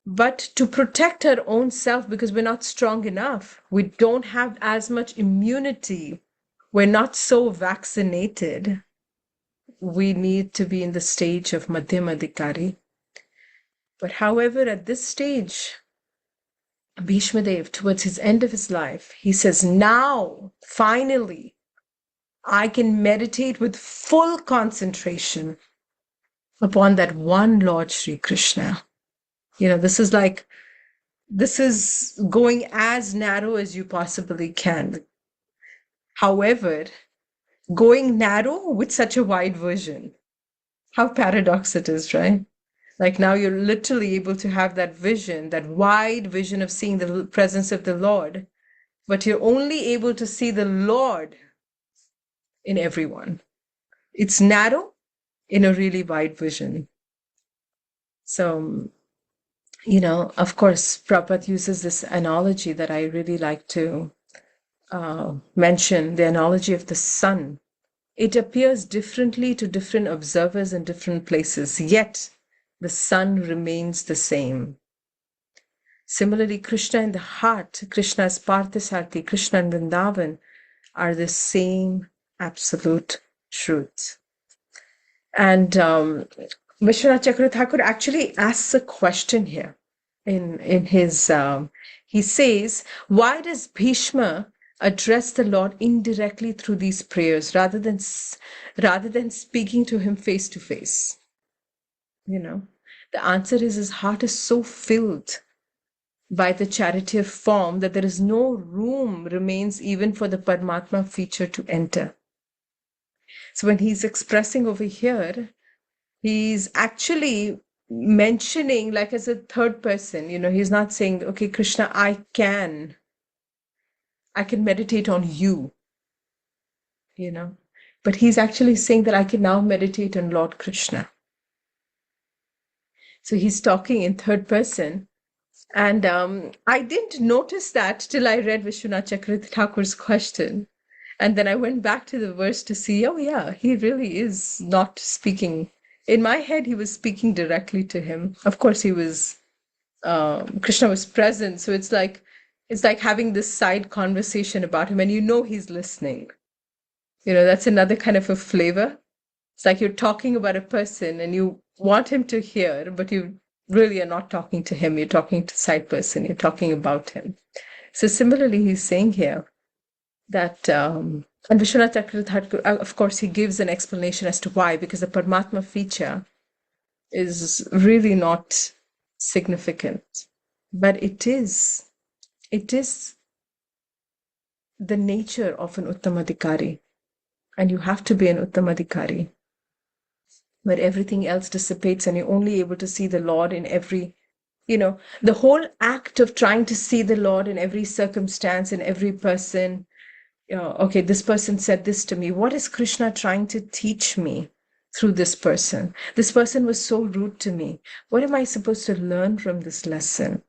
But to protect our own self, because we're not strong enough, we don't have as much immunity, we're not so vaccinated, we need to be in the stage of Madhyam Adhikari. But however, at this stage, Bhishma Dev, towards his end of his life, he says, now, finally, I can meditate with full concentration upon that one Lord Sri Krishna. This is going as narrow as you possibly can. However, going narrow with such a wide vision. How paradox it is, right? Like now you're literally able to have that vision, that wide vision of seeing the presence of the Lord, but you're only able to see the Lord in everyone. It's narrow in a really wide vision. So, of course, Prabhupada uses this analogy that I really like to mention, the analogy of the sun. It appears differently to different observers in different places, yet the sun remains the same. Similarly, Krishna in the heart, Krishna as Parthasarthi, Krishna and Vrindavan are the same absolute truth. And Vishwanath Chakravarti Thakur actually asks a question here in his, he says, why does Bhishma address the Lord indirectly through these prayers rather than speaking to him face to face? The answer is his heart is so filled by the charity of form that there is no room remains even for the Paramatma feature to enter. So when he's expressing over here, he's actually mentioning like as a third person, he's not saying, okay, Krishna, I can meditate on you, but he's actually saying that I can now meditate on Lord Krishna. So he's talking in third person. And I didn't notice that till I read Vishwanath Chakravarti Thakur's question. And then I went back to the verse to see, oh yeah, he really is not speaking. In my head, he was speaking directly to him. Of course, Krishna was present. So it's like having this side conversation about him and he's listening. That's another kind of a flavor. It's like you're talking about a person and you want him to hear, but you really are not talking to him. You're talking to side person. You're talking about him. So similarly, he's saying here that, and Vishwanath Chakravarti, of course, he gives an explanation as to why, because the Paramatma feature is really not significant, but it is the nature of an Uttamadhikari, and you have to be an Uttamadhikari, where everything else dissipates and you're only able to see the Lord in every, the whole act of trying to see the Lord in every circumstance, in every person. Okay, this person said this to me. What is Krishna trying to teach me through this person? This person was so rude to me. What am I supposed to learn from this lesson?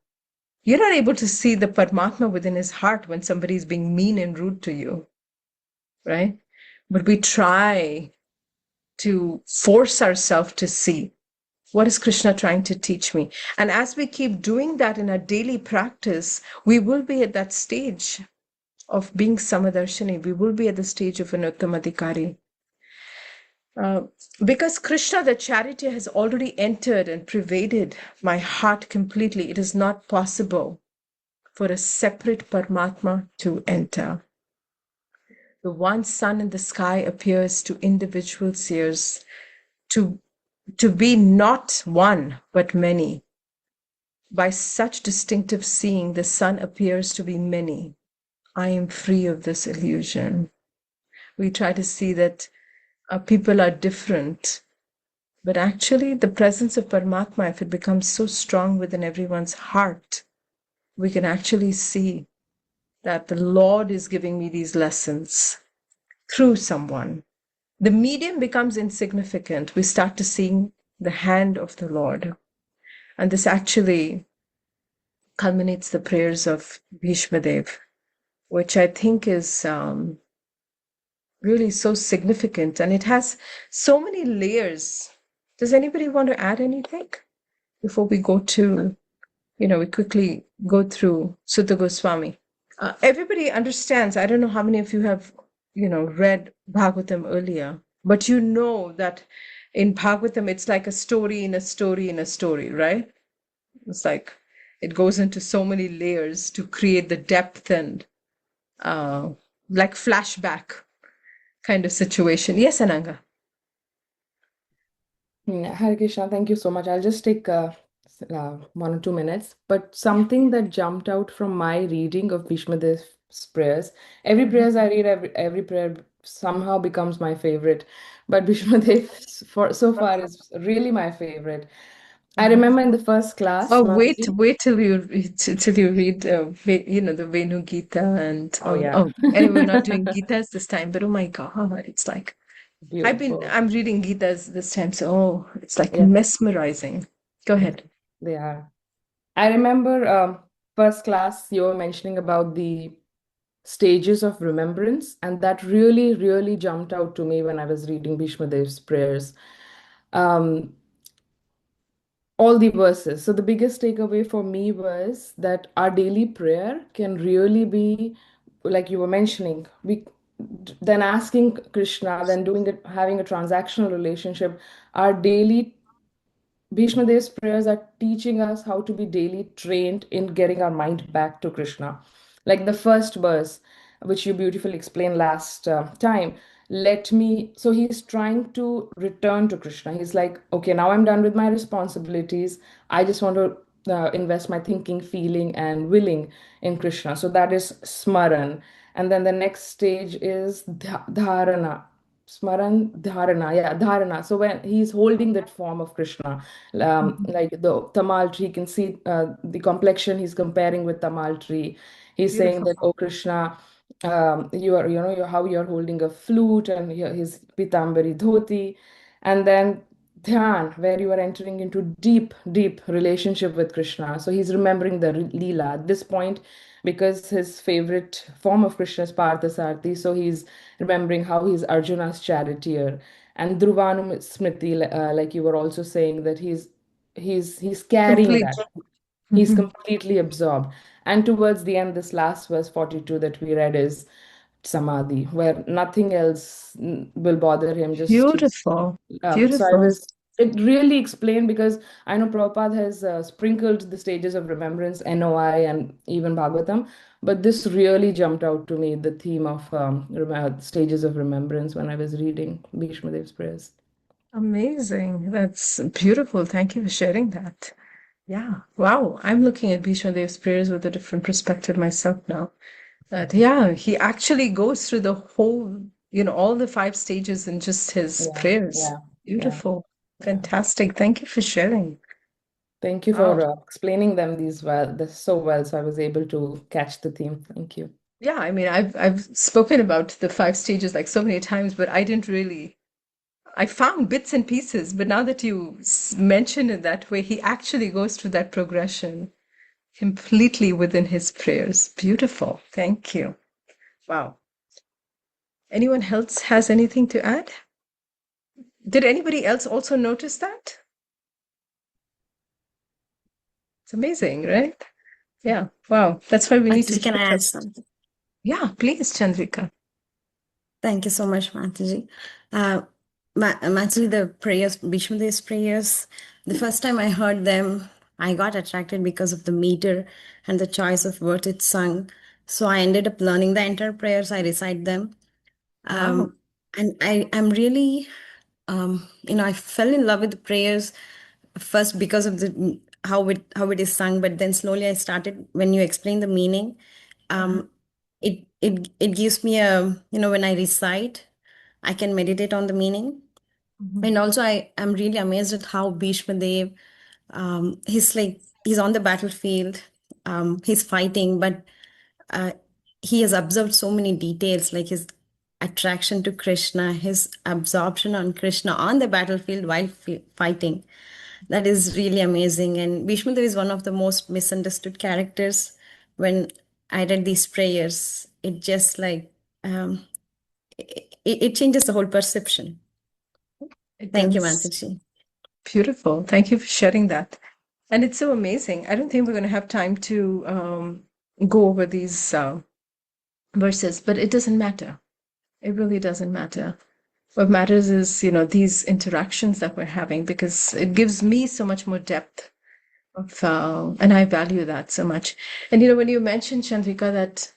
You're not able to see the Paramatma within his heart when somebody is being mean and rude to you, right? But we try to force ourselves to see what is Krishna trying to teach me. And as we keep doing that in our daily practice, we will be at that stage of being Samadarshini. We will be at the stage of an Uttamadhikari. Because Krishna, the charity, has already entered and pervaded my heart completely, it is not possible for a separate Paramatma to enter. The one sun in the sky appears to individual seers to be not one, but many. By such distinctive seeing, the sun appears to be many. I am free of this illusion. We try to see that people are different, but actually the presence of Paramatma, if it becomes so strong within everyone's heart, we can actually see that the Lord is giving me these lessons through someone. The medium becomes insignificant. We start to see the hand of the Lord. And this actually culminates the prayers of Bhishma Dev, which I think is really so significant. And it has so many layers. Does anybody want to add anything before we go to, we quickly go through Sutta Goswami? Everybody understands. I don't know how many of you have, read Bhagavatam earlier, but you know that in Bhagavatam, it's like a story in a story in a story, right? It's like it goes into so many layers to create the depth and like flashback kind of situation. Yes, Ananga. Hare Krishna, thank you so much. I'll just take 1 or 2 minutes. But something that jumped out from my reading of Bhishma Dev's prayers, every prayers I read, every prayer somehow becomes my favorite. But Bhishma Dev for so far is really my favorite. I remember in the first class, Oh, wait Mataji. till you read, the Venu Gita and Oh yeah, oh, anyway, we're not doing Gitas this time, but oh my God, it's like beautiful. I'm reading Gitas this time, so it's like Yeah, mesmerizing. Go ahead. they are. I remember first class you were mentioning about the stages of remembrance, and that really, really jumped out to me when I was reading Bhishma Dev's prayers. Um, all the verses. So the biggest takeaway for me was that our daily prayer can really be, like you were mentioning, we then asking Krishna, then doing it, having a transactional relationship. Our daily Bhishma Dev's prayers are teaching us how to be daily trained in getting our mind back to Krishna. Like the first verse, which you beautifully explained last time, let me. So he's trying to return to Krishna. He's like, okay, now I'm done with my responsibilities. I just want to invest my thinking, feeling, and willing in Krishna. So that is smaran. And then the next stage is dharana. Smaran Dharana, yeah, Dharana. So when he's holding that form of Krishna, like the Tamal tree, you can see the complexion he's comparing with Tamal tree. He's saying Beautiful. that, oh Krishna, you are, how you're holding a flute and his Pitambari dhoti. And then Dhyan, where you are entering into deep, deep relationship with Krishna. So he's remembering the Leela at this point because his favorite form of Krishna is Parthasarthi. So he's remembering how he's Arjuna's charioteer. And Dhruvanum Smriti, like you were also saying, that he's carrying Complete. that. He's Mhm. completely absorbed. And towards the end, this last verse 42 that we read is samadhi, where nothing else will bother him, just his. Beautiful. So I Beautiful. was, it really explained, because I know Prabhupada has sprinkled the stages of remembrance, NOI, and even Bhagavatam, but this really jumped out to me, the theme of stages of remembrance when I was reading Bhishma Dev's prayers. Amazing. That's beautiful. Thank you for sharing that. Yeah. Wow. I'm looking at Bhishma Dev's prayers with a different perspective myself now. That, yeah, he actually goes through the whole, all the 5 stages in just his Yeah, prayers. yeah, yeah, Beautiful. yeah. Fantastic. Thank you for sharing. Thank you Wow. for explaining them this so well, so I was able to catch the theme. Thank you. Yeah, I mean, I've spoken about the 5 stages like so many times, but I didn't really. I found bits and pieces, but now that you mention it that way, he actually goes through that progression completely within his prayers. Beautiful. Thank you. Wow. Anyone else has anything to add? Did anybody else also notice that? It's amazing, right? Yeah. Wow. That's why we need to Mataji, can keep I it. add something? Yeah, please, Chandrika. Thank you so much, Mataji. Mataji, the prayers, Bhishma Dev's prayers, the first time I heard them, I got attracted because of the meter and the choice of words it sung. So I ended up learning the entire prayers. I recite them. Wow. And I'm really, I fell in love with the prayers first because of the how it is sung, but then slowly I started, when you explain the meaning, it gives me when I recite, I can meditate on the meaning. And also I am really amazed at how Bhishma Dev, he's on the battlefield, he's fighting, but uh, he has observed so many details, like his attraction to Krishna, his absorption on Krishna on the battlefield while fighting. That is really amazing. And Bhishma Dev is one of the most misunderstood characters. When I read these prayers, it just like it changes the whole perception. It Thank you, does. Mataji. Beautiful. Thank you for sharing that. And it's so amazing. I don't think we're going to have time to go over these verses, but it doesn't matter. It really doesn't matter. What matters is, these interactions that we're having, because it gives me so much more depth of, and I value that so much. And, when you mentioned, Chandrika, that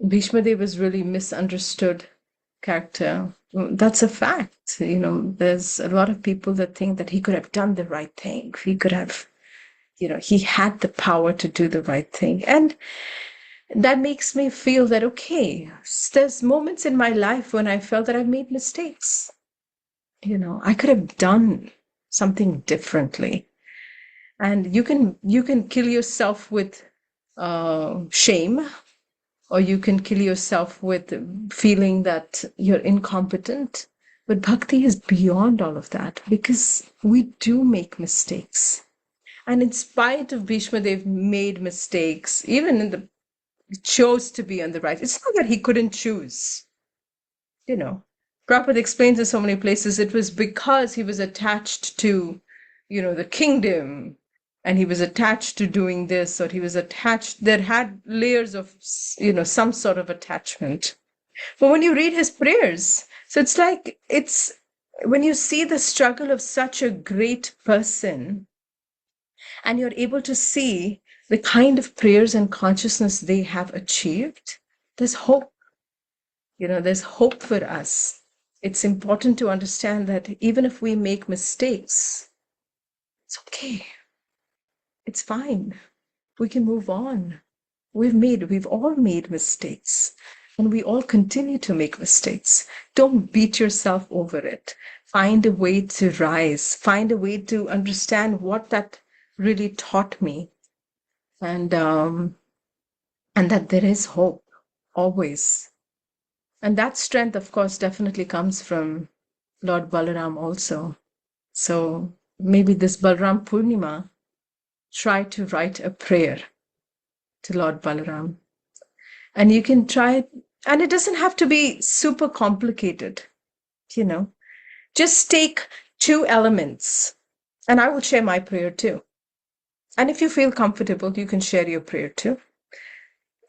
Bhishma Dev was really misunderstood character, that's a fact. There's a lot of people that think that he could have done the right thing. He could have, he had the power to do the right thing. And that makes me feel that, okay, there's moments in my life when I felt that I've made mistakes. I could have done something differently. And you can kill yourself with shame, or you can kill yourself with feeling that you're incompetent. But bhakti is beyond all of that, because we do make mistakes. And in spite of Bhishma, they've made mistakes, even in the chose to be on the right. It's not that he couldn't choose. Prabhupada explains in so many places it was because he was attached to, the kingdom, and he was attached to doing this, or he was attached, that had layers of, some sort of attachment. But when you read his prayers, so it's when you see the struggle of such a great person, and you're able to see the kind of prayers and consciousness they have achieved, there's hope. There's hope for us. It's important to understand that even if we make mistakes, it's okay. It's fine. We can move on. We've all made mistakes, and we all continue to make mistakes. Don't beat yourself over it. Find a way to rise. Find a way to understand what that really taught me, and that there is hope always. And that strength, of course, definitely comes from Lord Balaram also. So maybe this Balaram Purnima, try to write a prayer to Lord Balaram. And you can try, and it doesn't have to be super complicated, Just take 2 elements, and I will share my prayer too. And if you feel comfortable, you can share your prayer too.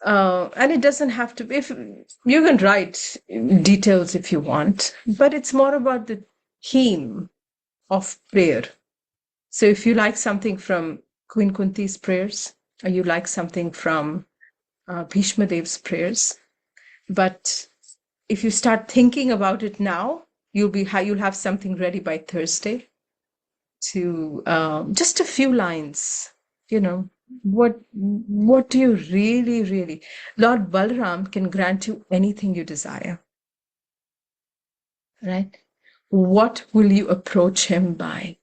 And it doesn't have to be, if you can write details if you want, but it's more about the theme of prayer. So if you like something from Queen Kunti's prayers, or you like something from Bhishma Dev's prayers, but if you start thinking about it now, you'll have something ready by Thursday to just a few lines, you know, what do you really, Lord Balaram can grant you anything you desire, right? What will you approach him by?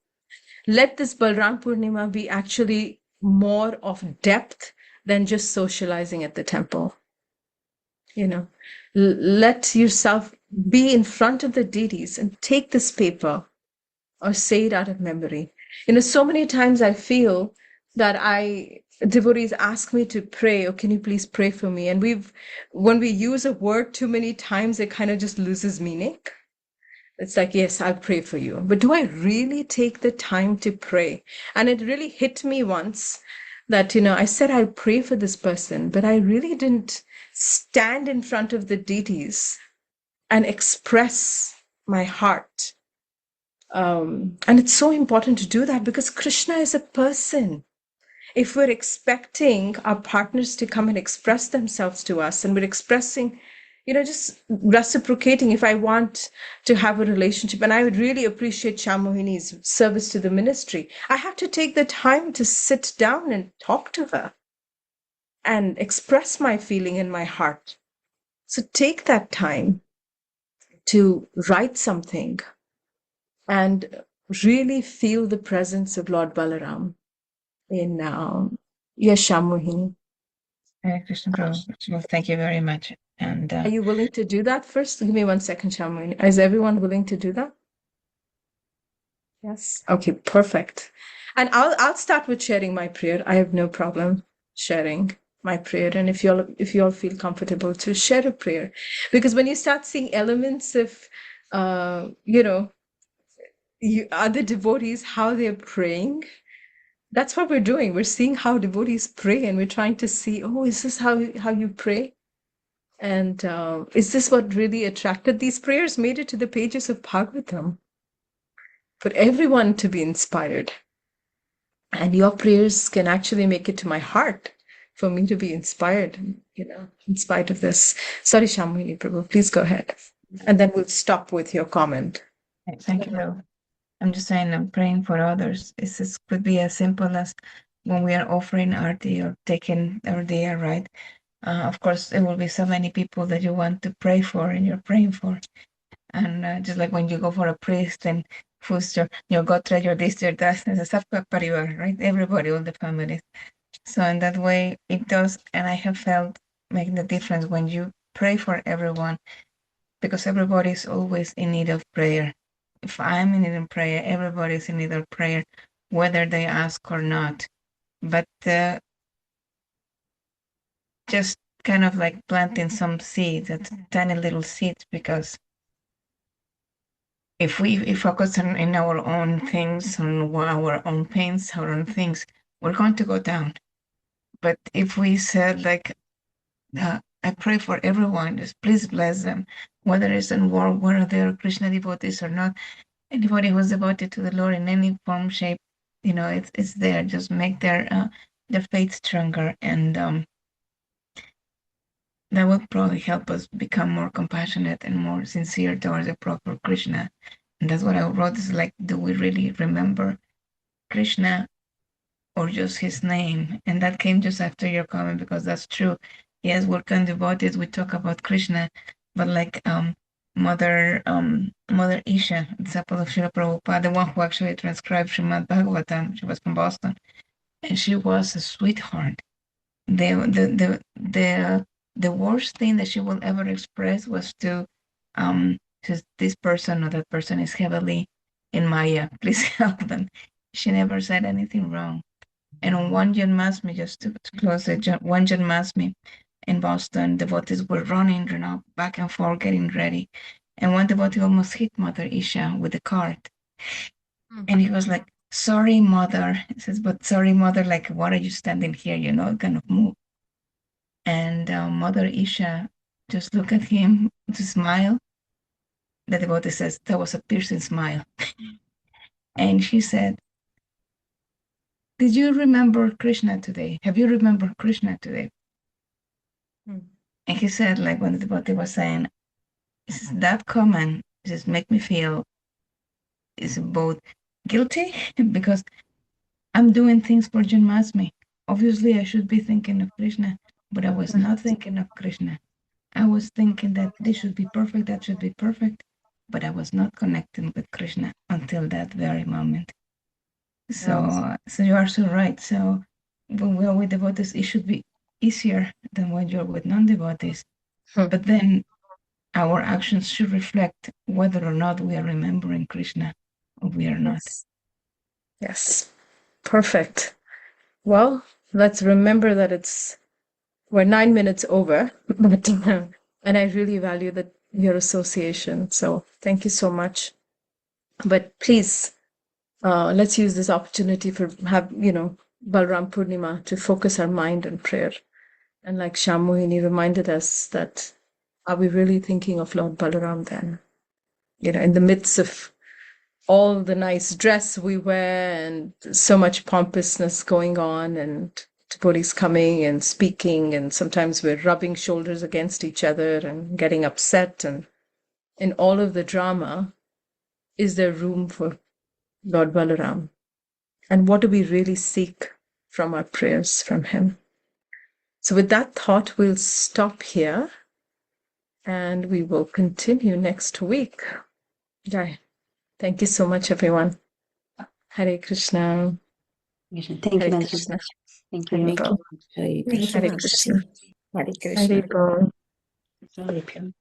Let this Balram Purnima be actually more of depth than just socializing at the temple. You know, let yourself be in front of the deities and take this paper or say it out of memory. You know, so many times I feel that devotees ask me to pray, or can you please pray for me? And when we use a word too many times, it kind of just loses meaning. It's like, yes, I'll pray for you. But do I really take the time to pray? And it really hit me once that, I said I'll pray for this person, but I really didn't stand in front of the deities and express my heart. And it's so important to do that because Krishna is a person. If we're expecting our partners to come and express themselves to us, and we're expressing, just reciprocating, if I want to have a relationship, and I would really appreciate Shamohini's service to the ministry, I have to take the time to sit down and talk to her and express my feeling in my heart. So take that time to write something and really feel the presence of Lord Balaram in Shamohini. Hare Krishna Prabhu. Well, thank you very much. And Are you willing to do that first? Give me 1 second, Shamohini. Is everyone willing to do that? Yes. Okay, perfect. And I'll start with sharing my prayer. I have no problem sharing my prayer. And if you all feel comfortable to share a prayer, because when you start seeing elements of other devotees, how they're praying, that's what we're doing. We're seeing how devotees pray, and we're trying to see, oh, is this how you pray? And is this what really attracted these prayers? Made it to the pages of Bhagavatam for everyone to be inspired. And your prayers can actually make it to my heart for me to be inspired, in spite of this. Sorry, Shamini Prabhu, please go ahead. And then we'll stop with your comment. thank you, Prabhu. I'm just saying, I'm praying for others. This could be as simple as when we are offering arti or taking our day, right? Of course, there will be so many people that you want to pray for and you're praying for. And just like when you go for a priest and who's your gotra, your this, your that, there's a sabka parivar, right? Everybody, all the families. So in that way, it does, and I have felt making the difference when you pray for everyone, because everybody is always in need of prayer. If I'm in need of prayer, everybody's in need of prayer, whether they ask or not. But just kind of like planting some seeds, that tiny little seeds, because if we focus in our own things, on our own pains, our own things, we're going to go down. But if we said like, I pray for everyone, just please bless them, whether it's in world, whether they're Krishna devotees or not, anybody who's devoted to the Lord in any form, shape, it's there. Just make their faith stronger, and that will probably help us become more compassionate and more sincere towards the proper Krishna. And that's what I wrote, is like, do we really remember Krishna or just his name? And that came just after your comment, because that's true. Yes, we're kind of devoted, we talk about Krishna, but like Mother Isha, disciple of Srila Prabhupada, the one who actually transcribed Srimad Bhagavatam, she was from Boston, and she was a sweetheart. The worst thing that she will ever express was to this person or that person is heavily in Maya, please help them. She never said anything wrong. And on one Janmashtami, just to close it, one Janmashtami in Boston, devotees were running, back and forth, getting ready. And one devotee almost hit Mother Isha with the cart. And he was like, sorry, Mother. He says, but sorry, Mother, like, what are you standing here? Kind of move. And Mother Isha just looked at him to smile. The devotee says that was a piercing smile. And she said, "Did you remember Krishna today? Have you remembered Krishna today?" Hmm. And he said, like when the devotee was saying, "It's that common, it just make me feel is both guilty because I'm doing things for Janmasmi. Obviously, I should be thinking of Krishna, but I was not thinking of Krishna. I was thinking that this should be perfect, that should be perfect, but I was not connecting with Krishna until that very moment." So you are so right. So when we are with devotees, it should be easier than when you're with non-devotees. But then our actions should reflect whether or not we are remembering Krishna or we are not. Yes. Perfect. Well, let's remember that we're 9 minutes over, but and I really value your association. So thank you so much. But please, let's use this opportunity for Balram Purnima to focus our mind on prayer. And like Shamuhini reminded us that, are we really thinking of Lord Balaram then? In the midst of all the nice dress we wear and so much pompousness going on and devotees coming and speaking, and sometimes we're rubbing shoulders against each other and getting upset. And in all of the drama, is there room for Lord Balaram? And what do we really seek from our prayers from him? So with that thought, we'll stop here and we will continue next week. Jai. Thank you so much, everyone. Hare Krishna. Thank you, Hare Mataji. Krishna. Thank Hare you. Bol. Hare Hare Krishna. Krishna. Hare Hare Krishna. Bol. Hare Krishna.